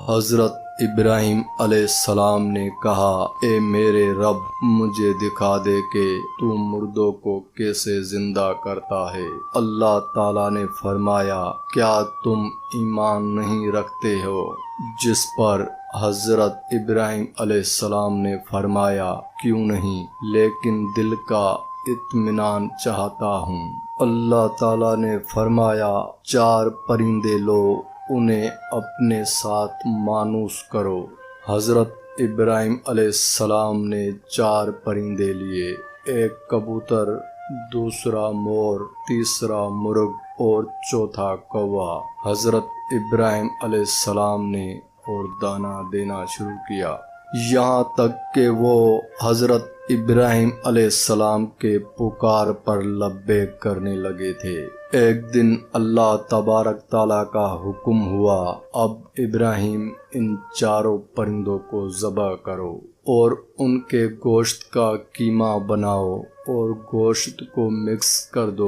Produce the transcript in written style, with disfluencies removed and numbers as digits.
حضرت ابراہیم علیہ السلام نے کہا، اے میرے رب، مجھے دکھا دے کہ تو مردوں کو کیسے زندہ کرتا ہے۔ اللہ تعالیٰ نے فرمایا، کیا تم ایمان نہیں رکھتے ہو؟ جس پر حضرت ابراہیم علیہ السلام نے فرمایا، کیوں نہیں، لیکن دل کا اطمینان چاہتا ہوں۔ اللہ تعالیٰ نے فرمایا، 4 پرندے لو، انہیں اپنے ساتھ مانوس کرو۔ حضرت ابراہیم علیہ السلام نے 4 پرندے لیے، ایک کبوتر، دوسرا مور، تیسرا مرغ اور چوتھا کوا۔ حضرت ابراہیم علیہ السلام نے اور دانہ دینا شروع کیا، یہاں تک کہ وہ حضرت ابراہیم علیہ السلام کے پکار پر لبیک کرنے لگے تھے۔ ایک دن اللہ تبارک تعالیٰ کا حکم ہوا، اب ابراہیم ان 4 پرندوں کو ذبح کرو اور ان کے گوشت کا قیمہ بناؤ اور گوشت کو مکس کر دو۔